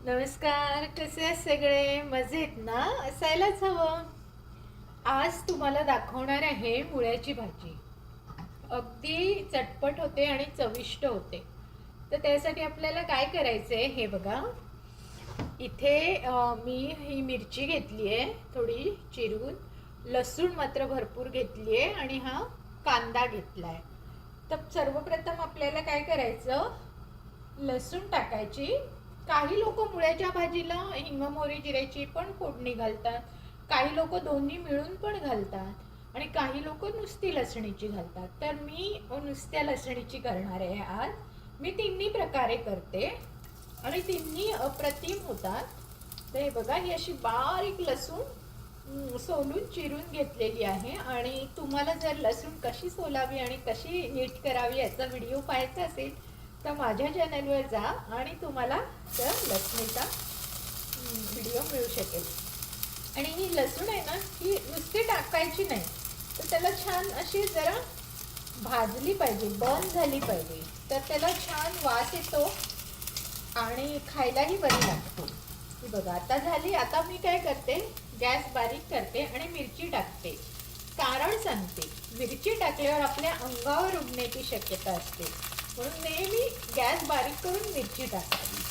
नमस्कार, कसे आहेत सगळे? मजेत ना? असायलाच हवं. आज तुम्हाला दाखवणार आहे मुळ्याची भाजी. अगदी चटपट होते आणि चविष्ट होते. तर त्यासाठी आपल्याला काय करायचं आहे हे बघा. इथे मी ही मिरची घेतली आहे थोडी चिरून, लसूण मात्र भरपूर घेतली आहे आणि हा कांदा घेतला आहे. तर सर्वप्रथम आपल्याला काय करायचं, लसूण टाकायची. काही लोक मुळ्याच्या भाजीला हिंग मोहरी जिऱ्याची पण फोडणी घालतात, काही लोक दोन्ही मिळून पण घालतात आणि काही लोक नुसती लसणीची घालतात. तर मी नुसत्या लसणीची करणार आहे आज. मी तिन्ही प्रकारे करते आणि तिन्ही अप्रतिम होतात. तर हे बघा, ही अशी बारीक लसूण सोलून चिरून घेतलेली आहे. आणि तुम्हाला जर लसूण कशी सोलावी आणि कशी नीट करावी याचा व्हिडिओ पाहायचा असेल तर माझ्या चॅनलवर जा आणि तुम्हाला त्या लसणीचा व्हिडिओ मिळू शकेल. आणि ही लसूण आहे ना, ही नुसती टाकायची नाही, तर त्याला छान अशी जरा भाजली पाहिजे, बर्न झाली पाहिजे, तर त्याला छान वास येतो आणि खायलाही बरी लागते. ही बघा आता झाली. आता मी काय करते, गॅस बारीक करते आणि मिरची टाकते. कारण सांगते, मिरची टाकल्यावर आपल्या अंगावर उडण्याची शक्यता असते, म्हणून नेहमी गॅस बारीक करून मिरची टाकावी.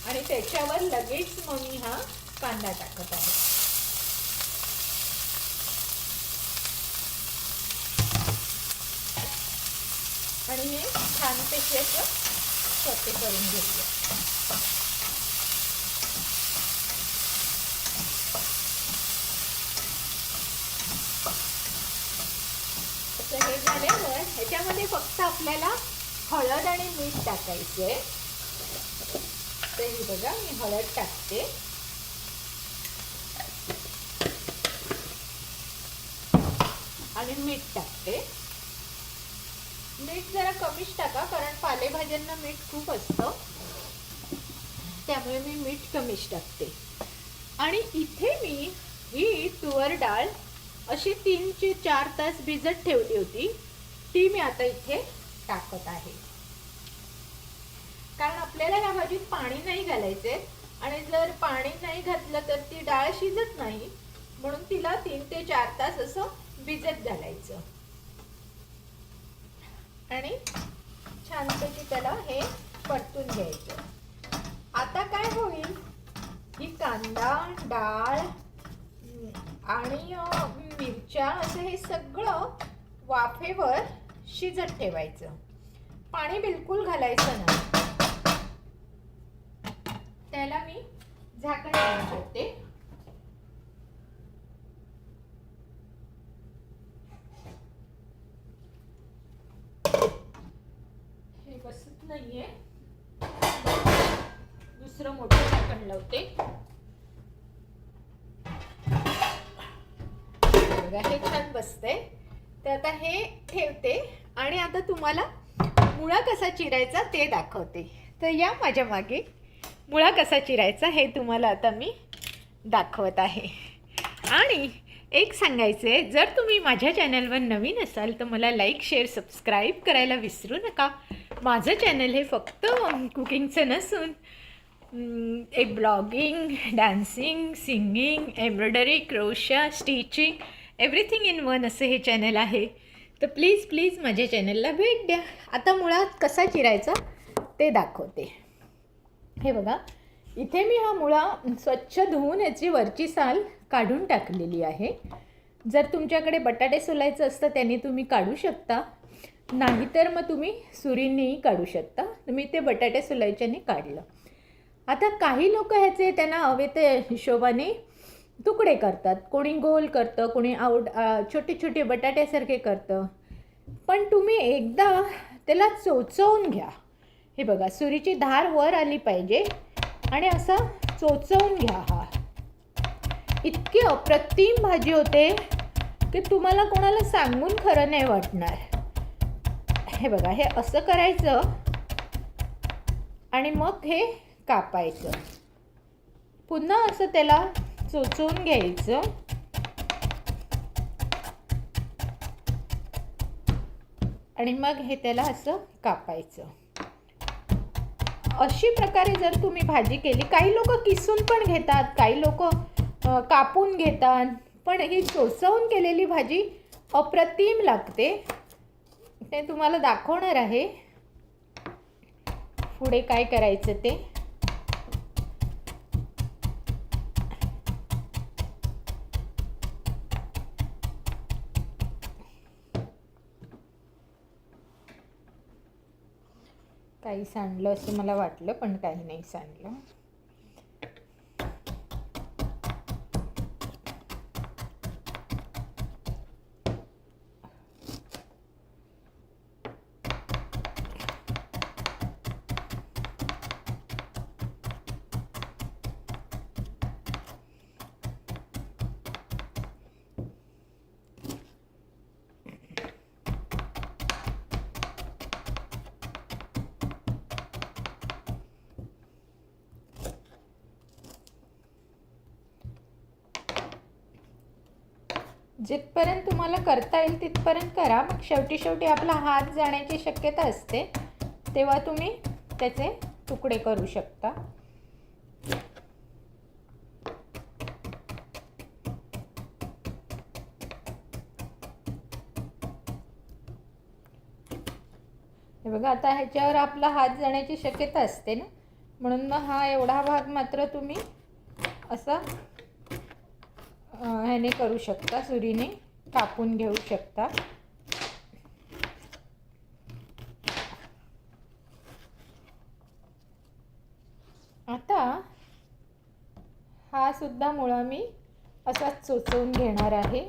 आणि त्याच्यावर लगेच मग मी हा कांदा टाकत आहे. आणि हे छानपैकी असं सोते करून घेऊया. असं हे झाल्यावर ह्याच्यामध्ये फक्त आपल्याला हळद आणि मीठ टाकायचं आहे. तर ही बघा, मी हळद टाकते आणि मीठ टाकते. मीठ जरा कमीच टाका, कारण पालेभाज्यांना मीठ खूप असतं, त्यामुळे मी मीठ कमीच टाकते. आणि इथे मी ही तुवर डाळ अशी 3 ते 4 तास भिजत ठेवली होती, ती मी आता इथे टाकत आहे. कारण आपल्याला या भाजीत पाणी नाही घालायचे, आणि जर पाणी नाही घातलं तर ती डाळ शिजत नाही, म्हणून तिला 3 ते 4 तास असं भिजत घालायचं. आणि छानपैकी त्याला हे परतून घ्यायचं. आता काय होईल, ही कांदा, डाळ आणि मिरच्या असं हे सगळं वाफेवर शिजत ठेवायचं. पाणी बिलकुल घालायचं नाही. त्याला मी झाकण लावून ठेवते. हे बसत नाहीये, दुसरं मोठं झाकण लावते. बघा, हे छान बसते. तर आता हे ठेवते आणि आता तुम्हाला मुळा कसा चिरायचा ते दाखवते. तर या माझ्या मागे, मुळा कसा चिरायचा हे तुम्हाला आता मी दाखवत आहे. आणि एक सांगायचे, जर तुम्ही माझ्या चॅनलवर नवीन असाल तर मला लाईक, शेअर, सबस्क्राईब करायला विसरू नका. माझं चॅनल हे फक्त कुकिंगचं नसून एक blogging, dancing, singing, embroidery, crochet, stitching, everything in one असं हे चॅनल आहे. तर प्लीज प्लीज माझ्या चॅनलला भेट द्या. आता मुळात कसा चिरायचा ते दाखवते. हे बघा, इथे मी हा मुळा स्वच्छ धुवून याची वरची साल काढून टाकलेली आहे. जर तुमच्याकडे बटाटे सोलायचं असतं त्याने तुम्ही काढू शकता, नाहीतर मग तुम्ही सुरीनेही काढू शकता. मी ते बटाटे सोलायच्याने काढलं. आता काही लोक ह्याचे त्यांना हवे ते हिशोबाने तुकडे करतात, कोणी गोल करतं, कोणी छोटे छोटे बटाट्यासारखे करतं. पण तुम्ही एकदा त्याला चोचवून घ्या. हे बघा, सुरीची धार वर आली पाहिजे आणि असा चोचवून घ्या. हा इतकी अप्रतिम भाजी होते की तुम्हाला कोणाला सांगून खरं नाही वाटणार. हे बघा, हे असं करायचं आणि मग हे कापायचं. पुन्हा असं त्याला चोचवून घ्यायचं आणि मग हे त्याला असं कापायचं. अशी प्रकारे जर तुम्ही भाजी केली, काही लोक किसून पण घेतात, काही लोक कापून घेतात, पण ही चोचवून केलेली भाजी अप्रतिम लागते. ते तुम्हाला दाखवणार आहे पुढे काय करायचं ते. काही सांडलं असं मला वाटलं, पण काही नाही सांडलं. जिथपर्यंत तुम्हाला करता येईल तिथपर्यंत करा. मग शेवटी आपला हात जाण्याची शक्यता असते, तेव्हा तुम्ही त्याचे तुकडे करू शकता. हे बघा, आता ह्याच्यावर आपला हात जाण्याची शक्यता असते ना, म्हणून मग हा एवढा भाग मात्र तुम्ही असा ह्याने करू शकता, सुरीने कापून घेऊ शकता. आता हा सुद्धा मुळा मी असाच चोचवून घेणार आहे.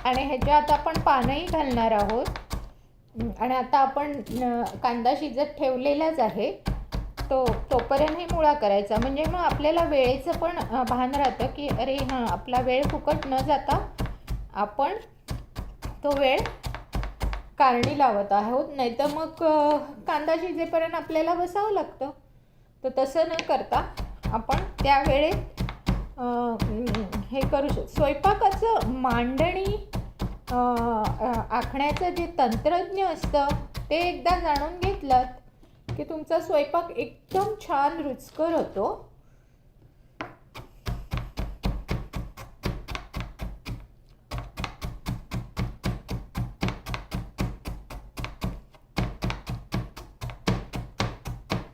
आणि ह्याच्यात आपण पानंही घालणार आहोत. आणि आता आपण कांदा शिजत ठेवलेलाच आहे, तोपर्यंत हे मुळा करायचा. म्हणजे मग आपल्याला वेळेचं पण भान राहतं की अरे हां, आपला वेळ फुकट न जाता आपण तो वेळ कारणी लावत आहोत. नाही तर मग कांदा शिजेपर्यंत आपल्याला बसावं लागतं. तर तसं न करता आपण त्या वेळेत हे करू शकतो. स्वयंपाकाचं मांडणी आखण्याचं जे तंत्रज्ञ असतं ते एकदा जाणून घेतलं की तुमचा स्वयंपाक एकदम छान रुचकर होतो.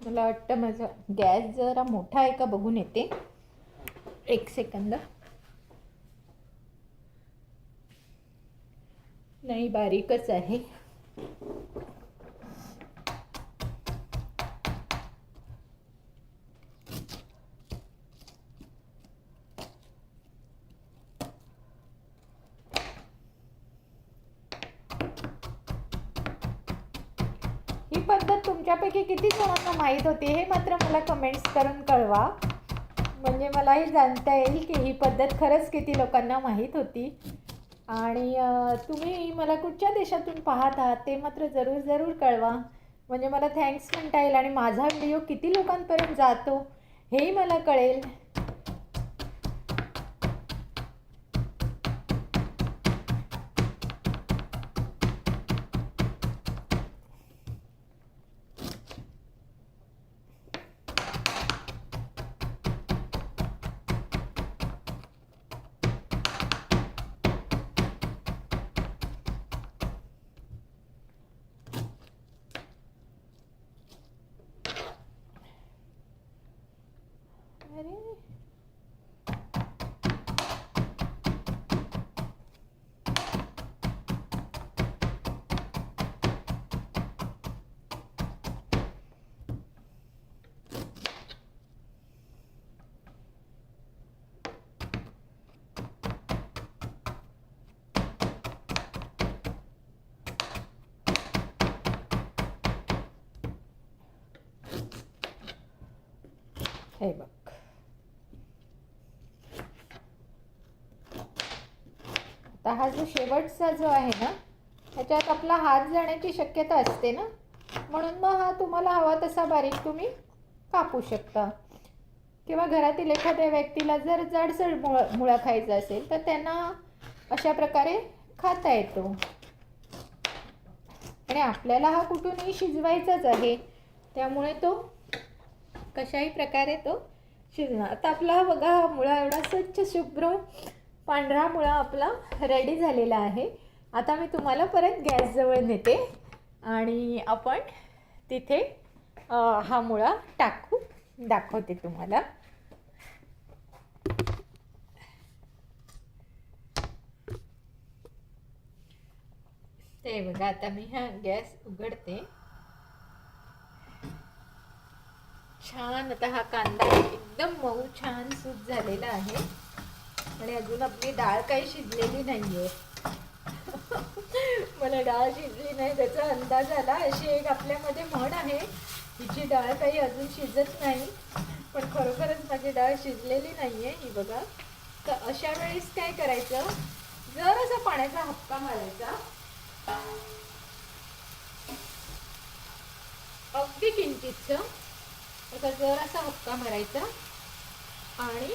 मला वाटतं माझा गॅस जरा मोठा आहे का बघून येते, एक सेकंद. नाही, बारीकच आहे. ही पद्धत तुमच्यापैकी किती जणांना माहीत होती हे मात्र मला कमेंट्स करून कळवा. म्हणजे मलाही जाणता येईल की ही पद्धत खरंच किती लोकांना माहीत होती. आणि तुम्ही मला कुठच्या देशातून पाहत आहात ते मात्र जरूर कळवा. म्हणजे मला थँक्स म्हणता येईल आणि माझा व्हिडिओ किती लोकांपर्यंत जातो हेही मला कळेल. हे बघ, आता हा जो शेवटचा जो आहे ना ह्याच्यात आपला हात जाण्याची शक्यता असते ना, म्हणून मग हा तुम्हाला हवा तसा बारीक तुम्ही कापू शकता. किंवा घरातील एखाद्या व्यक्तीला जर जाडसर मुळा खायचा असेल तर त्यांना अशा प्रकारे खाता येतो. आणि आपल्याला हा कुठूनही शिजवायचाच आहे, त्यामुळे तो कशाही प्रकारे तो शिजणार. आता आपला हा बघा, हा मुळा एवढा स्वच्छ शुभ्र पांढरा मुळा आपला रेडी झालेला आहे. आता मी तुम्हाला परत गॅसजवळ नेते आणि आपण तिथे हा मुळा टाकू दाखवते तुम्हाला. ते बघा, आता मी हा गॅस उघडते. छान आता हा कांदा एकदम मऊ छान सूप झालेला आहे आणि अजून आपली डाळ काही शिजलेली नाहीये. मला डाळ शिजली नाही त्याचा अंदाज आला. अशी एक आपल्यामध्ये म्हण आहे, हिची डाळ काही अजून शिजत नाही, पण खरोखरच माझी डाळ शिजलेली नाहीये. ही बघा. तर अशा वेळेस काय करायचं, जरासा पाण्याचा हपका मारायचा, अगदी किंचितचं आता जरासा हपका मारायचा आणि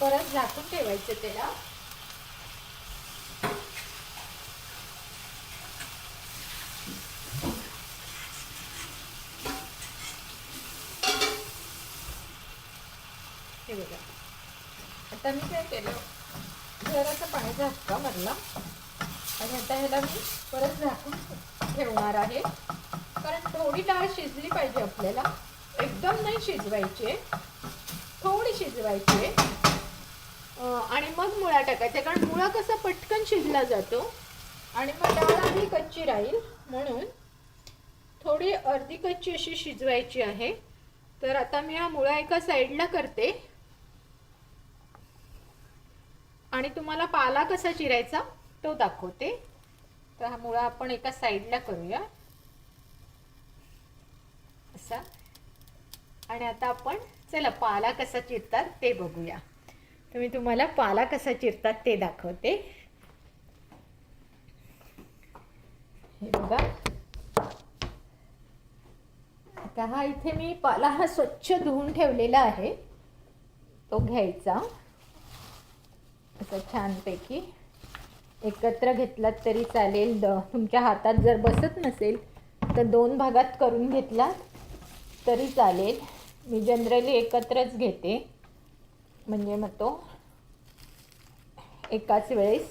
परत झाकून ठेवायचं त्याला. हे बघा, आता मी काय केलं, जरासा पाण्याचा हपका मारला आणि आता ह्याला मी परत झाकून ठेवणार आहे. कारण थोडी डाळ शिजली पाहिजे आपल्याला, एकदम नाही शिजवायची, थोडी शिजवायची आणि मग मुळा टाकायचा. कारण मुळा कसा पटकन शिजला जातो आणि मग डाळ आधी कच्ची राहील, म्हणून थोडी अर्धी कच्ची अशी शिजवायची आहे. तर आता मी हा मुळा एका साईडला करते आणि तुम्हाला पाला कसा चिरायचा तो दाखवते. तर हा मुळा आपण एका साईडला करूया असा. आणि आता आपण चला पाला कसा चिरतात ते बघूया. तर मी तुम्हाला पाला कसा चिरतात ते दाखवते. हे बघा, आता हा इथे मी पाला हा स्वच्छ धुवून ठेवलेला आहे, तो घ्यायचा असं छानपैकी. एकत्र घेतलात तरी चालेल, तुमच्या हातात जर बसत नसेल तर 2 भागात करून घेतलात तरी चालेल. मी जनरली एकत्रच घेते, म्हणजे मग तो एकाच वेळेस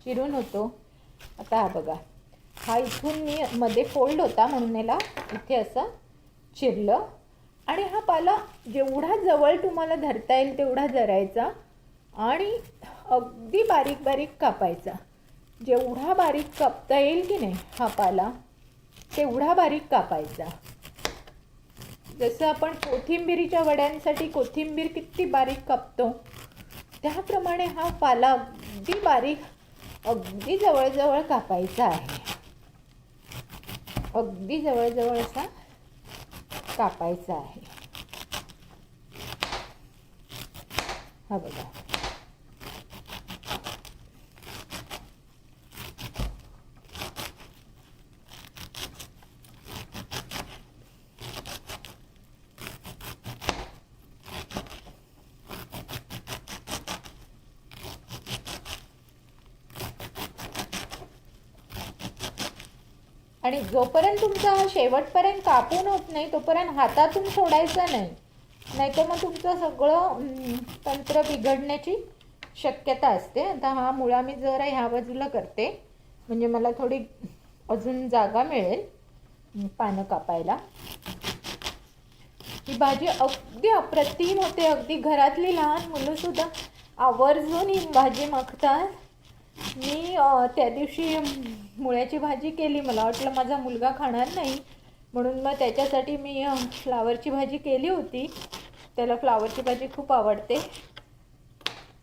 चिरून होतो. आता हा बघा, हा इथून मी मध्ये फोल्ड होता म्हणून याला इथे असं चिरलं. आणि हा पाला जेवढा जवळ तुम्हाला धरता येईल तेवढा धरायचा आणि अगदी बारीक बारीक कापायचा. जेवढा बारीक कापता येईल की नाही हा पाला, तेवढा बारीक कापायचा. जसं आपण कोथिंबिरीच्या वड्यांसाठी कोथिंबीर किती बारीक कापतो, त्याप्रमाणे हा पाला अगदी बारीक, अगदी जवळजवळ कापायचा आहे. अगदी जवळजवळ असा कापायचा आहे. हा बघा, आणि जोपर्यंत तुमचा शेवटपर्यंत कापून होत नाही तोपर्यंत हातातून सोडायचा नाही, नाहीतर मग तुमचं सगळं तंत्र बिघडण्याची शक्यता असते. आता हा मुळा मी जरा ह्या बाजूला करते, म्हणजे मला थोडी अजून जागा मिळेल पानं कापायला. ही भाजी अगदी अप्रतिम होते, अगदी घरातली लहान मुलंसुद्धा आवर्जून ही भाजी मागतात. मी त्या दिवशी मुळ्याची भाजी केली, मला वाटलं माझा मुलगा खाणार नाही म्हणून मग त्याच्यासाठी मी फ्लावरची भाजी केली होती. त्याला फ्लावरची भाजी खूप आवडते,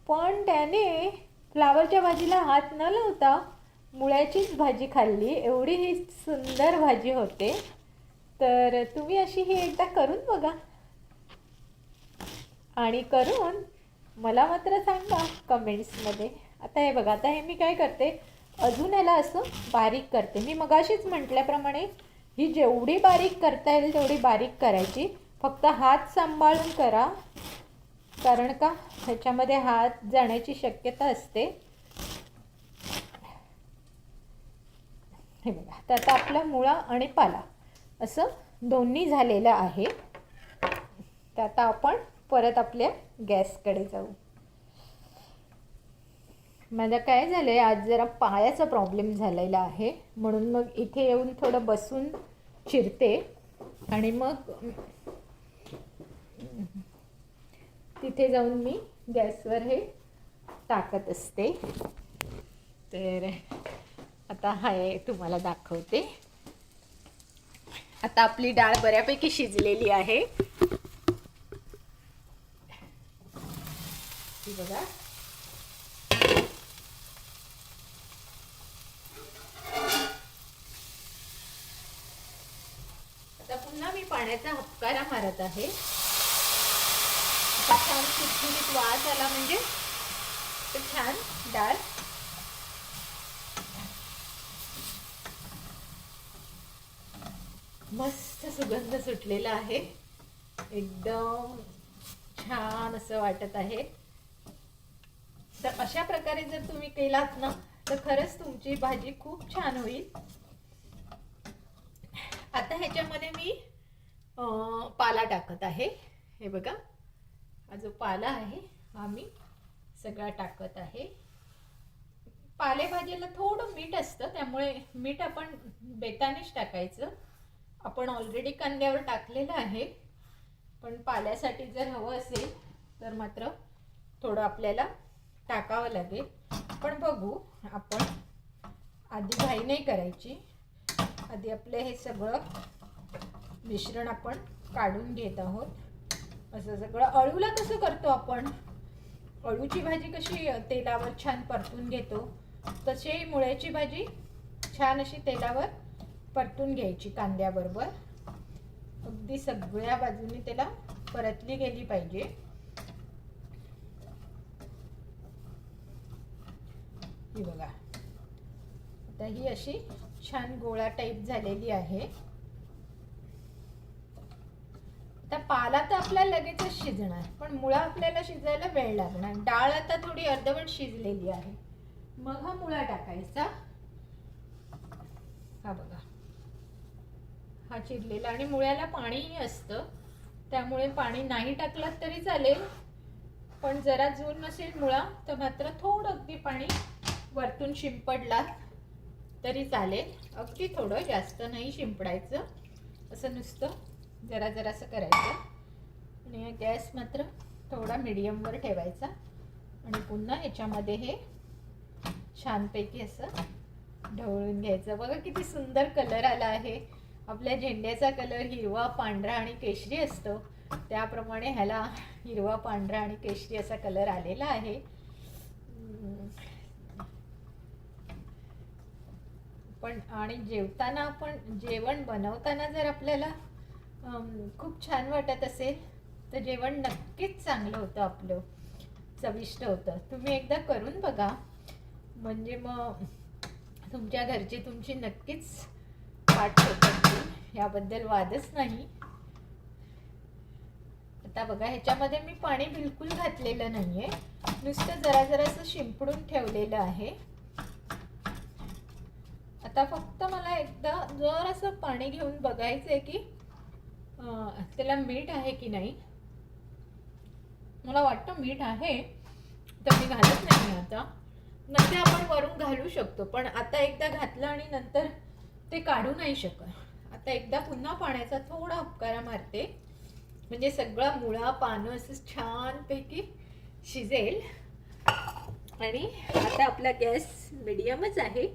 पण त्याने फ्लावरच्या भाजीला हात न लावता मुळ्याचीच भाजी खाल्ली. एवढी ही सुंदर भाजी होते. तर तुम्ही अशी ही एकदा करून बघा आणि करून मला मात्र सांगा कमेंट्समध्ये. आता हे बघा, आता हे मी काय करते, अजून याला असं बारीक करते. मी मगाशीच म्हटल्याप्रमाणे ही जेवढी बारीक करता येईल तेवढी बारीक करायची. फक्त हात सांभाळून करा, कारण का ह्याच्यामध्ये हात जाण्याची शक्यता असते. हे बघा, तर आता आपला मुळा आणि पाला असं दोन्ही झालेलं आहे. तर आता आपण परत आपल्या गॅसकडे जाऊ. माझं काय झालं आहे, आज जरा पायाचा प्रॉब्लेम झालेला आहे, म्हणून मग इथे येऊन थोडं बसून चिरते आणि मग तिथे जाऊन मी गॅसवर हे टाकत असते. तर आता हे तुम्हाला दाखवते. आता आपली डाळ बऱ्यापैकी शिजलेली आहे. ही बघा. आता पुन्हा मी पाण्याचा हपकारा मारत आहे. छान सुटसुटीत वास आला म्हणजे छान डाळ मस्त सुगंध सुटलेला आहे. एकदम छान असं वाटत आहे. तर अशा प्रकारे जर तुम्ही केलात ना तर खरंच तुमची भाजी खूप छान होईल. आता ह्याच्यामध्ये मी पाला टाकत आहे. हे बघा, हा जो पाला आहे हा मी सगळा टाकत आहे. पालेभाजीला थोडं मीठ असतं, त्यामुळे मीठ आपण बेतानेच टाकायचं. आपण ऑलरेडी कांद्यावर टाकलेलं आहे, पण पाल्यासाठी जर हवं असेल तर मात्र थोडं आपल्याला टाकावं लागेल. पण बघू, आपण आधी घाई नाही करायची. आधी आपलं हे सगळं मिश्रण आपण काढून घेत आहोत. असं सगळं अळूला कसं करतो आपण, अळूची भाजी कशी तेलावर छान परतून घेतो, तशी मुळ्याची भाजी छान अशी तेलावर परतून घ्यायची कांद्याबरोबर. अगदी सगळ्या बाजूनी त्याला परतली गेली पाहिजे. ही बघा, आता ही अशी छान गोळा टाईप झालेली आहे. आता पाला तर आपल्याला लगेचच शिजणार, पण मुळा आपल्याला शिजायला वेळ लागणार. डाळ आता थोडी अर्धवट शिजलेली आहे, मग हा मुळा टाकायचा. हा बघा, हा चिरलेला, आणि मुळ्याला पाणीही असतं, त्यामुळे पाणी नाही टाकलात तरी चालेल. पण जरा जून नसेल मुळा तर मात्र थोडं अगदी पाणी वरतून शिंपडला तरी चालेल. अगदी थोडं, जास्त नाही शिंपडायचं. असं नुसतं जरा जरासं करायचं. आणि गॅस मात्र थोडा मीडियमवर ठेवायचा. आणि पुन्हा ह्याच्यामध्ये हे छानपैकी असं ढवळून घ्यायचं. बघा किती सुंदर कलर आला आहे. आपल्या झेंड्याचा कलर हिरवा, पांढरा आणि केशरी असतो, त्याप्रमाणे ह्याला हिरवा, पांढरा आणि केशरी असा कलर आलेला आहे. पण आणि जेवताना, आपण जेवण बनवताना जर आपल्याला खूप छान वाटत असेल तर जेवण नक्कीच चांगलं होतं, आपलं चविष्ट होतं. तुम्ही एकदा करून बघा, म्हणजे मग तुमच्या घरची तुमची नक्कीच पाठ होतील, याबद्दल वादच नाही. आता बघा, ह्याच्यामध्ये मी पाणी बिलकुल घातलेलं नाहीये, नुसतं जरा जरासं शिंपडून ठेवलेलं आहे. आता फक्त मला एकदा जर असं पाणी घेऊन बघायचंय की त्याला मीठ आहे की नाही. मला वाटतं मीठ आहे, तर मी घालत नाही. आता नंतर आपण वरून घालू शकतो, पण आता एकदा घातलं आणि नंतर ते काढू नाही शकत. आता एकदा पुन्हा पाण्याचा थोडा उपकारा मारते, म्हणजे सगळा मुळा पानं असं छानपैकी शिजेल. आणि आता आपला गॅस मीडियमच आहे,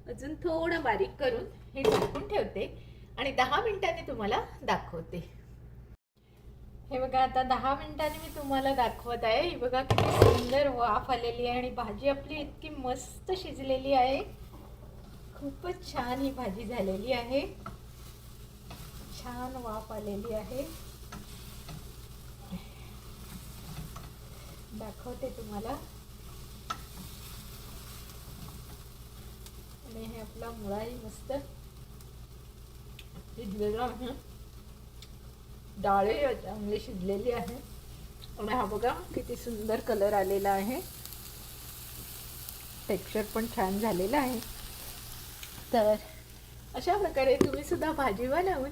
अजून थोडं बारीक करून हे झाकून ठेवते आणि 10 मिनिटांनी तुम्हाला दाखवते. हे बघा, आता 10 मिनिटांनी मी तुम्हाला दाखवत आहे. ही बघा किती सुंदर वाफ आलेली आहे आणि भाजी आपली इतकी मस्त शिजलेली आहे. खूपच छान ही भाजी झालेली आहे. छान वाफ आलेली आहे. दाखवते तुम्हाला. आणि हे आपला मुळाही मस्त शिजलेला आहे. डाळही चांगली शिजलेली आहे आणि हा बघा किती सुंदर कलर आलेला आहे. टेक्स्चर पण छान झालेलं आहे. तर अशा प्रकारे तुम्ही सुद्धा भाजी बनवून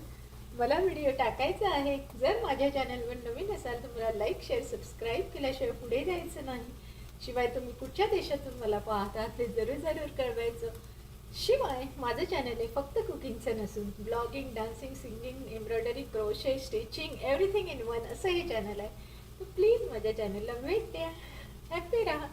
मला व्हिडिओ टाकायचा आहे. जर माझ्या चॅनलवर नवीन असाल तर मला लाईक शेअर सबस्क्राईब केल्याशिवाय पुढे जायचं नाही. शिवाय तुम्ही कुठच्या देशातून मला पाहता ते जरूर कळवायचं. शिवाय माझं चॅनल आहे फक्त कुकिंगचं नसून blogging, dancing, singing, embroidery, crochet, stitching everything in one असं हे चॅनल आहे. तर प्लीज माझ्या चॅनलला भेट द्या. हॅपी राहा.